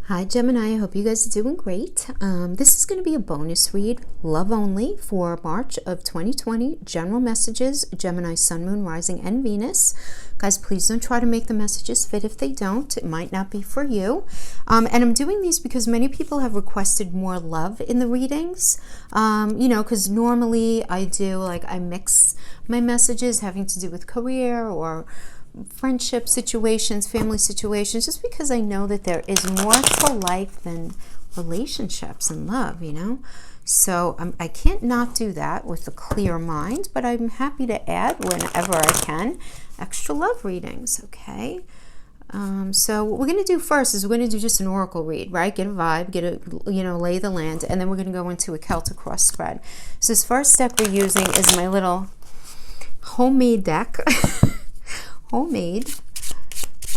Hi Gemini, I hope you guys are doing great. This is going to be a bonus read, love only, for March of 2020. General messages, Gemini, Sun, Moon, Rising, and Venus. Guys, please don't try to make the messages fit if they don't. It might not be for you. And I'm doing these because many people have requested more love in the readings. Because normally I mix my messages having to do with career or friendship situations, family situations, just because I know that there is more to life than relationships and love, So I can't not do that with a clear mind, but I'm happy to add whenever I can extra love readings, okay? So what we're going to do first is we're going to do just an oracle read, right? Get a vibe, lay the land, and then we're going to go into a Celtic cross spread. So this first deck we're using is my little homemade deck. Homemade,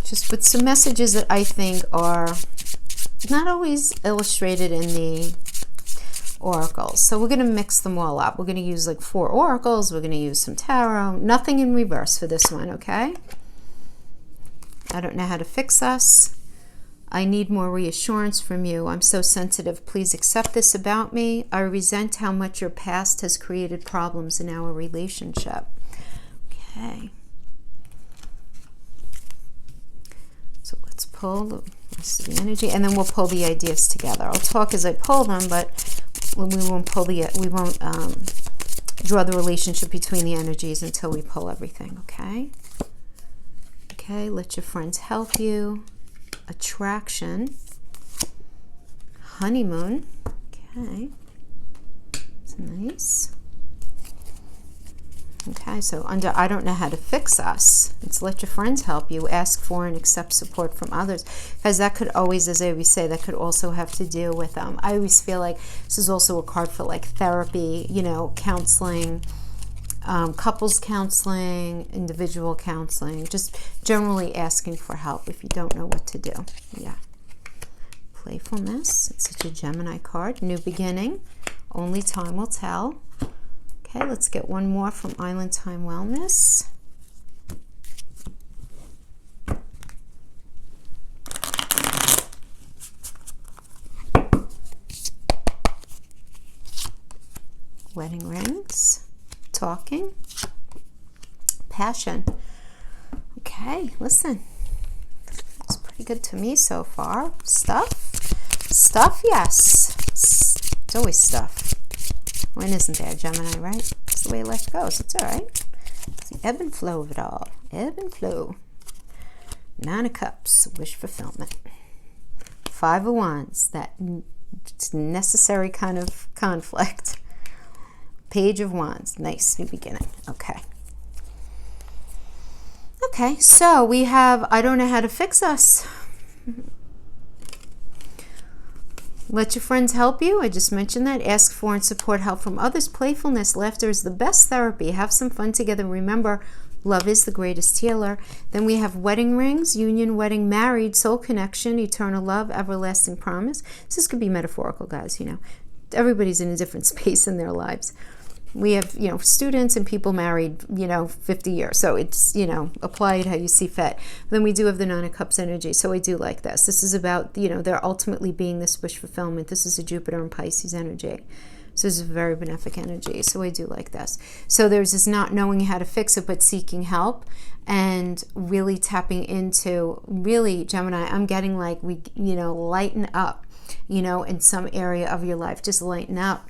just with some messages that I think are not always illustrated in the oracles. So we're going to mix them all up. We're going to use like 4 oracles. We're going to use some tarot. Nothing in reverse for this one, okay? I don't know how to fix us. I need more reassurance from you. I'm so sensitive. Please accept this about me. I resent how much your past has created problems in our relationship. Okay. So let's pull the rest of the energy, and then we'll pull the ideas together. I'll talk as I pull them, but we won't draw the relationship between the energies until we pull everything. Okay. Okay. Let your friends help you. Attraction. Honeymoon. Okay. It's nice. Okay, so under I don't know how to fix us, it's let your friends help you, ask for and accept support from others. Because that could always, as I always say, that could also have to do with, I always feel like this is also a card for like therapy, counseling, couples counseling, individual counseling, just generally asking for help if you don't know what to do. Yeah. Playfulness, it's such a Gemini card. New beginning, only time will tell. Okay, let's get one more from Island Time Wellness. Wedding rings, talking, passion. Okay, listen, it's pretty good to me so far. Stuff, yes. It's always stuff. When isn't there, Gemini, right? That's the way life goes. It's all right. It's the ebb and flow of it all. Ebb and flow. 9 of Cups, wish fulfillment. 5 of Wands, that necessary kind of conflict. Page of Wands, nice new beginning. Okay. Okay, so we have, I don't know how to fix us. Let your friends help you. I just mentioned that. Ask for and support help from others. Playfulness, laughter is the best therapy. Have some fun together. Remember, love is the greatest healer. Then we have wedding rings, union, wedding, married, soul connection, eternal love, everlasting promise. This could be metaphorical, guys, Everybody's in a different space in their lives. We have, students and people married, 50 years. So it's, apply it how you see fit. Then we do have the 9 of Cups energy. So I do like this. This is about, they're ultimately being this wish fulfillment. This is a Jupiter and Pisces energy. So this is a very benefic energy. So I do like this. So there's this not knowing how to fix it, but seeking help and really tapping into, really, Gemini, I'm getting like, lighten up, in some area of your life. Just lighten up.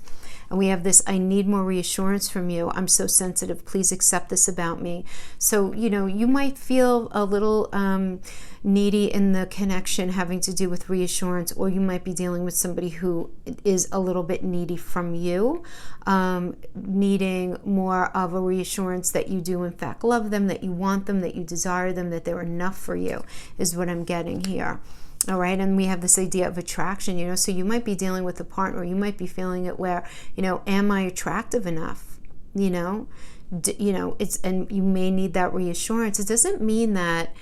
And we have this, I need more reassurance from you. I'm so sensitive. Please accept this about me. So, you might feel a little needy in the connection having to do with reassurance, or you might be dealing with somebody who is a little bit needy from you, needing more of a reassurance that you do in fact love them, that you want them, that you desire them, that they're enough for you, is what I'm getting here. All right, and we have this idea of attraction, so you might be dealing with a partner, you might be feeling it where, am I attractive enough? It's, and you may need that reassurance. It doesn't mean that,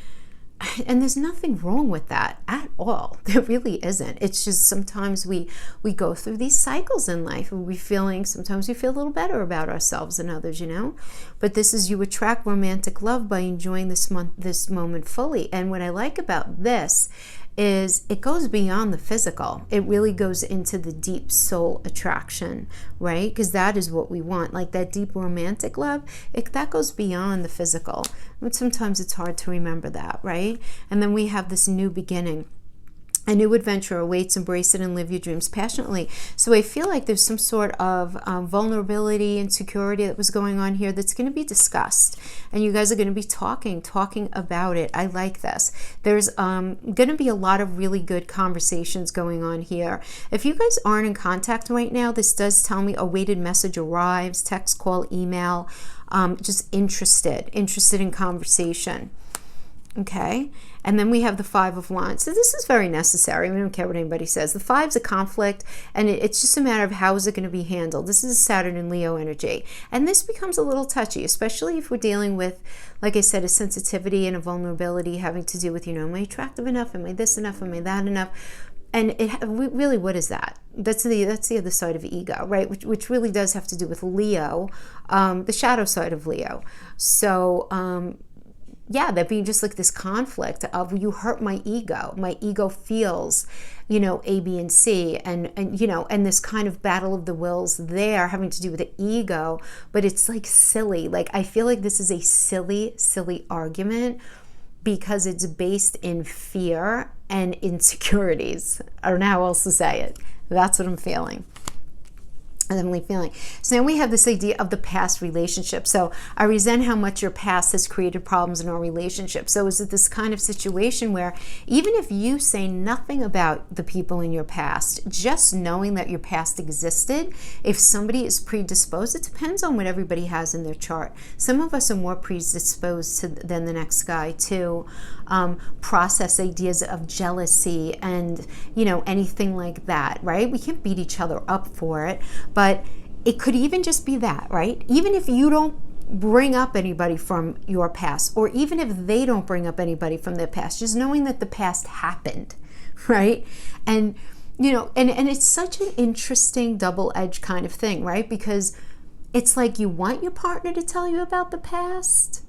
and there's nothing wrong with that at all. There really isn't. It's just sometimes we go through these cycles in life and sometimes we feel a little better about ourselves than others, But this is, you attract romantic love by enjoying this moment fully. And what I like about this is it goes beyond the physical. It really goes into the deep soul attraction, right? Because that is what we want, like that deep romantic love. That goes beyond the physical. But sometimes it's hard to remember that, right? And then we have this new beginning. A new adventure awaits. Embrace it and live your dreams passionately. So I feel like there's some sort of vulnerability, insecurity that was going on here that's going to be discussed. And you guys are going to be talking about it. I like this. There's going to be a lot of really good conversations going on here. If you guys aren't in contact right now, this does tell me awaited message arrives, text, call, email, just interested in conversation. Okay, and then we have the Five of Wands. So this is very necessary. We don't care what anybody says. The Five's a conflict, and it's just a matter of how is it going to be handled. This is Saturn and Leo energy, and this becomes a little touchy, especially if we're dealing with, like I said, a sensitivity and a vulnerability having to do with, am I attractive enough? Am I this enough? Am I that enough? And really, what is that? That's the other side of ego, right? Which really does have to do with Leo, the shadow side of Leo. So. Yeah, that being just like this conflict of you hurt my ego. My ego feels, A, B, and C, and this kind of battle of the wills there having to do with the ego, but it's like silly. Like I feel like this is a silly argument because it's based in fear and insecurities. I don't know how else to say it. That's what I'm feeling. Feeling. So now we have this idea of the past relationship. So I resent how much your past has created problems in our relationship. So is it this kind of situation where even if you say nothing about the people in your past, just knowing that your past existed, if somebody is predisposed, it depends on what everybody has in their chart. Some of us are more predisposed than the next guy to process ideas of jealousy and, anything like that, right? We can't beat each other up for it. But it could even just be that, right? Even if you don't bring up anybody from your past, or even if they don't bring up anybody from their past, just knowing that the past happened, right? And, and it's such an interesting double-edged kind of thing, right? Because it's like you want your partner to tell you about the past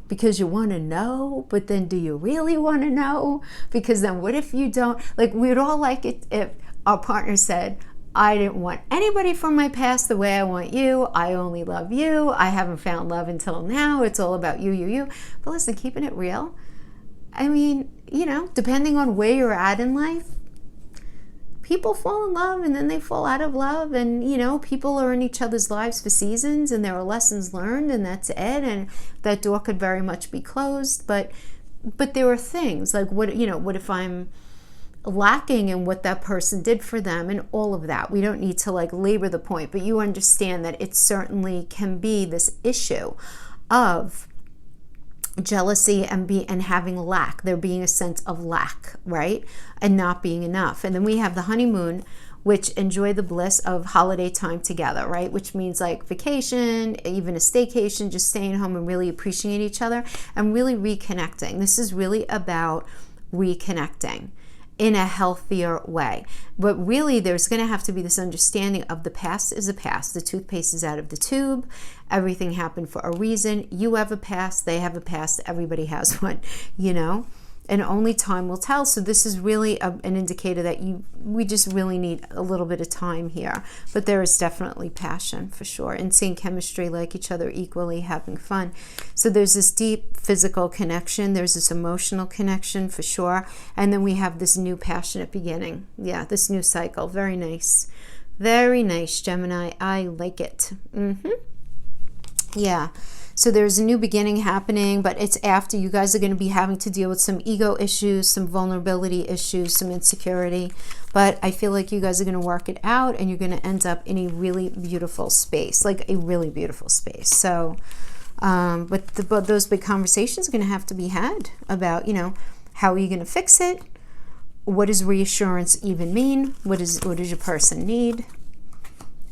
because you want to know, but then do you really want to know? Because then what if you don't? Like, we'd all like it if our partner said, I didn't want anybody from my past the way I want you. I only love you. I haven't found love until now. It's all about you. But listen, keeping it real, I mean, depending on where you're at in life, people fall in love and then they fall out of love. And, people are in each other's lives for seasons and there are lessons learned and that's it. And that door could very much be closed. But there are things like what if I'm lacking in what that person did for them and all of that. We don't need to labor the point, but you understand that it certainly can be this issue of jealousy and having lack, there being a sense of lack, right? And not being enough. And then we have the honeymoon, which enjoy the bliss of holiday time together, right? Which means like vacation, even a staycation, just staying home and really appreciating each other and really reconnecting. This is really about reconnecting in a healthier way. But really, there's going to have to be this understanding of the past is a past. The toothpaste is out of the tube. Everything happened for a reason. You have a past. They have a past. Everybody has one, and only time will tell. So this is really an indicator that we just really need a little bit of time here. But there is definitely passion for sure, and seeing chemistry, like each other equally, having fun. So there's this deep physical connection. There's this emotional connection for sure. And then we have this new passionate beginning. Yeah, this new cycle. Very nice. Very nice, Gemini. I like it. Yeah. So there's a new beginning happening, but it's after you guys are going to be having to deal with some ego issues, some vulnerability issues, some insecurity. But I feel like you guys are going to work it out and you're going to end up in a really beautiful space, like a really beautiful space. So, but those big conversations are going to have to be had about, how are you going to fix it? What does reassurance even mean? What does your person need?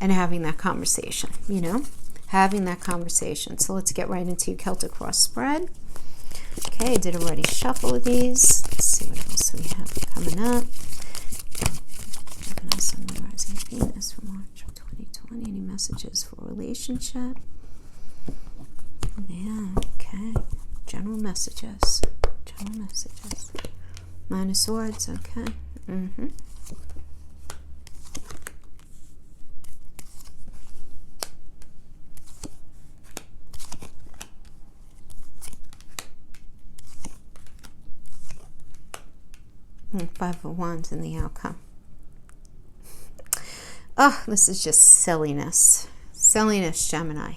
And having that conversation, having that conversation. So let's get right into your Celtic cross spread. Okay, I did already shuffle of these. Let's see what else we have coming up. Gemini, Sun, Moon, Rising, Venus for March of 2020. Any messages for relationship? Yeah, okay. General messages. General messages. Nine of Swords, okay. Five of Wands in the outcome. Oh, this is just silliness. Silliness, Gemini.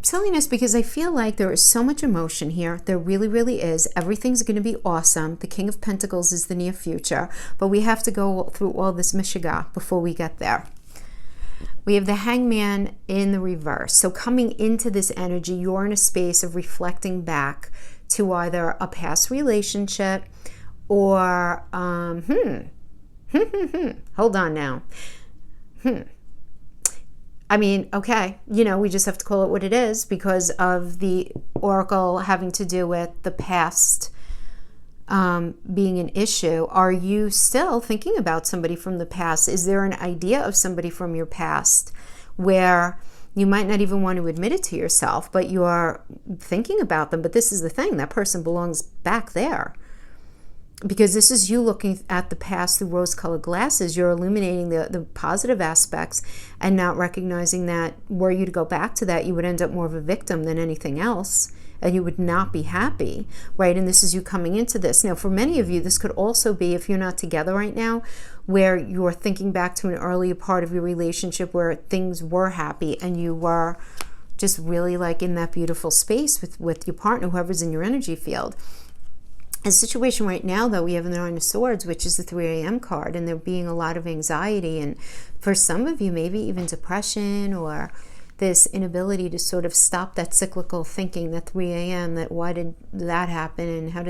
Silliness because I feel like there is so much emotion here. There really, really is. Everything's going to be awesome. The King of Pentacles is the near future, but we have to go through all this mishiga before we get there. We have the Hangman in the reverse. So coming into this energy, you're in a space of reflecting back to either a past relationship or, hold on now. I mean, okay, we just have to call it what it is because of the oracle having to do with the past being an issue. Are you still thinking about somebody from the past? Is there an idea of somebody from your past where you might not even want to admit it to yourself, but you are thinking about them? But this is the thing, that person belongs back there. Because this is you looking at the past through rose-colored glasses. You're illuminating the positive aspects and not recognizing that were you to go back to that, you would end up more of a victim than anything else, and you would not be happy, right? And this is you coming into this. Now, for many of you, this could also be, if you're not together right now, where you're thinking back to an earlier part of your relationship where things were happy and you were just really like in that beautiful space with your partner, whoever's in your energy field. A situation right now, though, we have the Nine of Swords, which is the 3 a.m. card, and there being a lot of anxiety, and for some of you, maybe even depression or this inability to sort of stop that cyclical thinking, that 3 a.m., that why did that happen, and how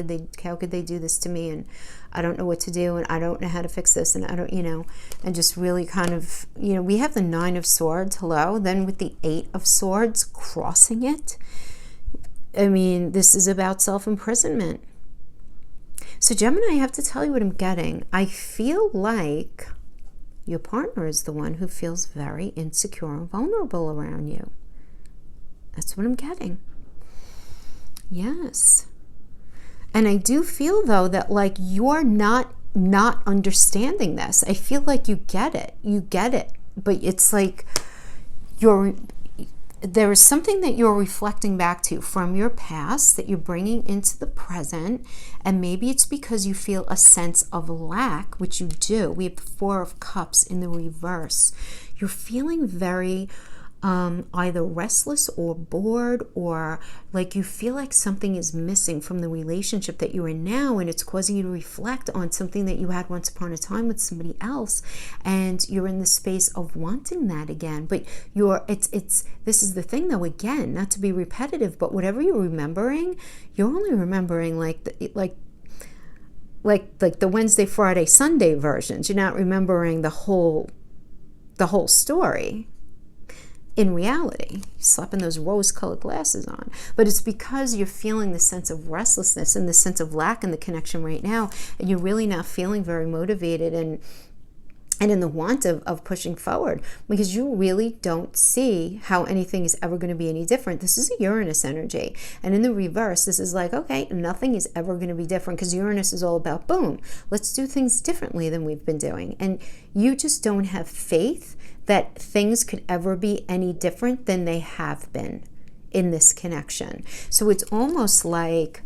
could they do this to me, and I don't know what to do, and I don't know how to fix this, and I don't, and just really kind of, we have the 9 of Swords, hello, then with the 8 of Swords crossing it. I mean, this is about self-imprisonment. So Gemini, I have to tell you what I'm getting. I feel like your partner is the one who feels very insecure and vulnerable around you. That's what I'm getting. Yes. And I do feel, though, that like you're not understanding this. I feel like you get it. You get it. But it's like there is something that you're reflecting back to from your past that you're bringing into the present, and maybe it's because you feel a sense of lack, which you do. We have the 4 of Cups in the reverse. You're feeling very either restless or bored, or like you feel like something is missing from the relationship that you're in now, and it's causing you to reflect on something that you had once upon a time with somebody else, and you're in the space of wanting that again. But this is the thing, though, again, not to be repetitive, but whatever you're remembering, you're only remembering like the Wednesday, Friday, Sunday versions. You're not remembering the whole story. In reality, you're slapping those rose-colored glasses on. But it's because you're feeling the sense of restlessness and the sense of lack in the connection right now, and you're really not feeling very motivated and in the want of pushing forward, because you really don't see how anything is ever going to be any different. This is a Uranus energy. And in the reverse, this is like, okay, nothing is ever going to be different, because Uranus is all about, boom, let's do things differently than we've been doing. And you just don't have faith that things could ever be any different than they have been in this connection. So it's almost like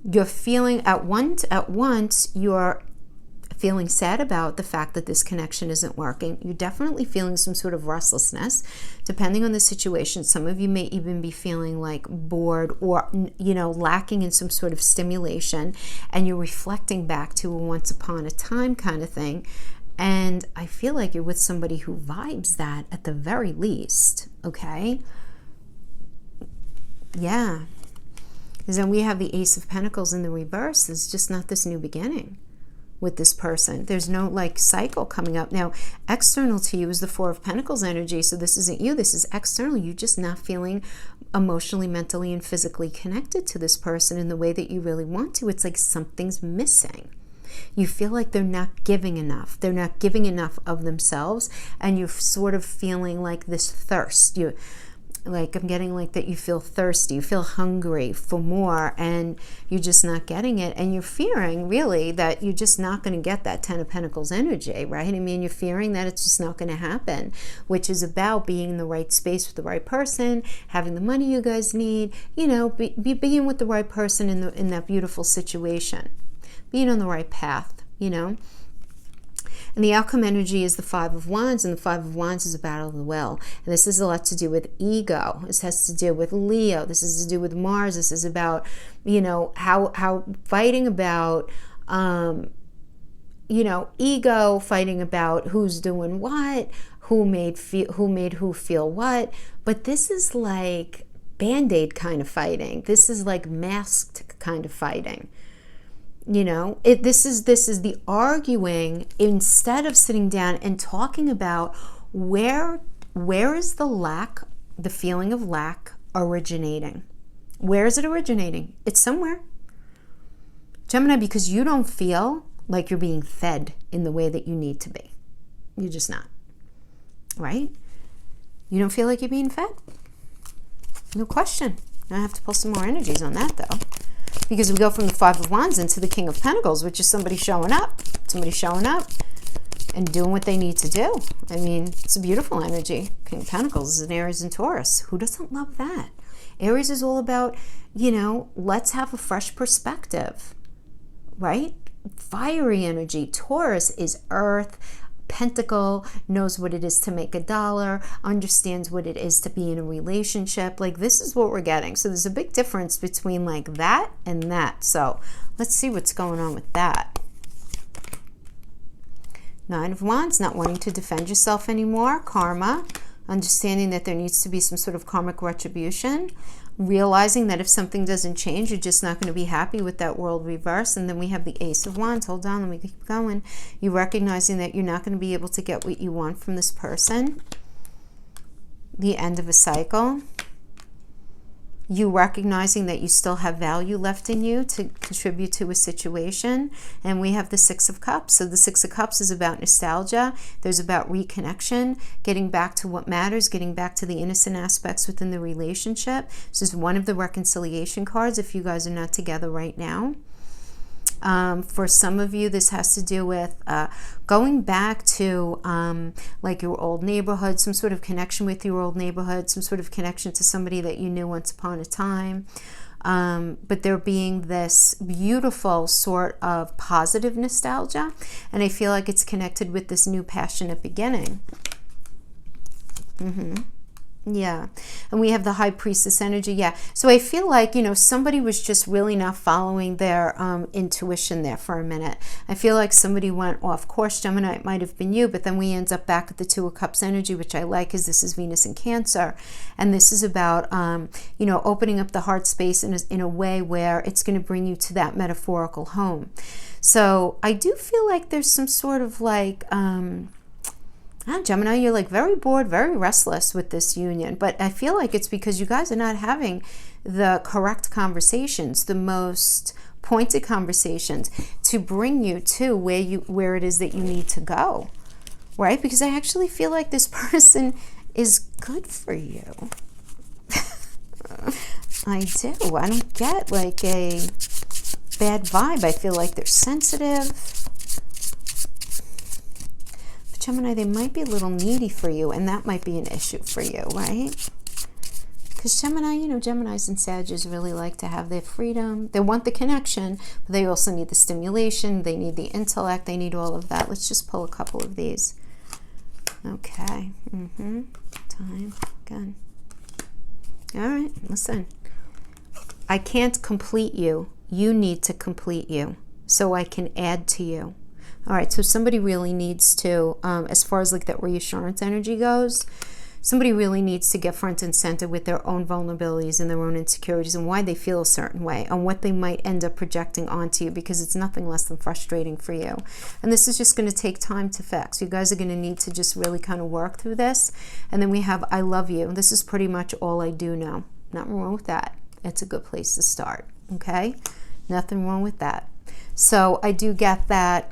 you're feeling at once you're feeling sad about the fact that this connection isn't working. You're definitely feeling some sort of restlessness, depending on the situation. Some of you may even be feeling like bored or, lacking in some sort of stimulation, and you're reflecting back to a once upon a time kind of thing. And I feel like you're with somebody who vibes that at the very least, okay? Yeah. Because then we have the Ace of Pentacles in the reverse. It's just not this new beginning with this person. There's no cycle coming up. Now, external to you is the 4 of Pentacles energy. So this isn't you. This is external. You're just not feeling emotionally, mentally, and physically connected to this person in the way that you really want to. It's like something's missing. You feel like they're not giving enough. They're not giving enough of themselves, and you're sort of feeling like this thirst. Like I'm getting like that you feel thirsty, you feel hungry for more, and you're just not getting it. And you're fearing really that you're just not going to get that 10 of Pentacles energy, right? I mean, you're fearing that it's just not going to happen, which is about being in the right space with the right person, having the money you guys need, you know, being with the right person in that beautiful situation, being on the right path, you know. And the outcome energy is the Five of Wands, and the Five of Wands is a battle of the will. And this has a lot to do with ego. This has to do with Leo. This has to do with Mars. This is about, you know, how fighting about, you know, ego, fighting about who's doing what, who made who feel what. But this is like Band-Aid kind of fighting. This is like masked kind of fighting. You know, this is the arguing instead of sitting down and talking about where is the feeling of lack originating? Where is it originating? It's somewhere. Gemini, because you don't feel like you're being fed in the way that you need to be. You're just not. Right? You don't feel like you're being fed? No question. I have to pull some more energies on that though. Because we go from the Five of Wands into the King of Pentacles, which is somebody showing up and doing what they need to do. I mean, it's a beautiful energy. King of Pentacles is an Aries and Taurus. Who doesn't love that? Aries is all about, you know, let's have a fresh perspective, right? Fiery energy. Taurus is earth. Pentacle knows what it is to make a dollar, understands what it is to be in a relationship. Like, this is what we're getting. So there's a big difference between like that and that. So let's see what's going on with that. Nine of Wands, not wanting to defend yourself anymore. Karma, understanding that there needs to be some sort of karmic retribution. Realizing that if something doesn't change, you're just not going to be happy with that world reverse. And then we have the Ace of Wands. Hold on, let me keep going. You're recognizing that you're not going to be able to get what you want from this person. The end of a cycle. You recognizing that you still have value left in you to contribute to a situation. And we have the Six of Cups. So the Six of Cups is about nostalgia. There's about reconnection, getting back to what matters, getting back to the innocent aspects within the relationship. This is one of the reconciliation cards if you guys are not together right now. For some of you, this has to do with going back to like your old neighborhood, some sort of connection with your old neighborhood, some sort of connection to somebody that you knew once upon a time. But there being this beautiful sort of positive nostalgia, and I feel like it's connected with this new passionate beginning. Yeah. And we have the High Priestess energy. Yeah. So I feel like, you know, somebody was just really not following their intuition there for a minute. I feel like somebody went off course. Gemini, it might have been you, but then we end up back at the Two of Cups energy, which I like because this is Venus in Cancer. And this is about, you know, opening up the heart space in a way where it's going to bring you to that metaphorical home. So I do feel like there's some sort of like, Gemini, you're like very bored, very restless with this union, but I feel like it's because you guys are not having the correct conversations, the most pointed conversations to bring you to where it is that you need to go, right? Because I actually feel like this person is good for you. I do. I don't get like a bad vibe. I feel like they're sensitive. Gemini, they might be a little needy for you, and that might be an issue for you, right? Because Gemini, you know, Geminis and Sagittarius really like to have their freedom. They want the connection, but they also need the stimulation. They need the intellect. They need all of that. Let's just pull a couple of these. Okay. Time. Good. All right. Listen. I can't complete you. You need to complete you so I can add to you. All right, so somebody really needs to, as far as like that reassurance energy goes, somebody really needs to get front and center with their own vulnerabilities and their own insecurities and why they feel a certain way and what they might end up projecting onto you, because it's nothing less than frustrating for you. And this is just going to take time to fix. You guys are going to need to just really kind of work through this. And then we have I love you. This is pretty much all I do know. Nothing wrong with that. It's a good place to start, okay? Nothing wrong with that. So I do get that,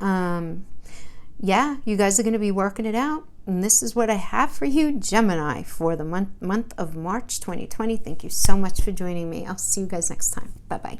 yeah, you guys are going to be working it out. And this is what I have for you, Gemini, for the month of March 2020. Thank you so much for joining me. I'll see you guys next time. Bye-bye.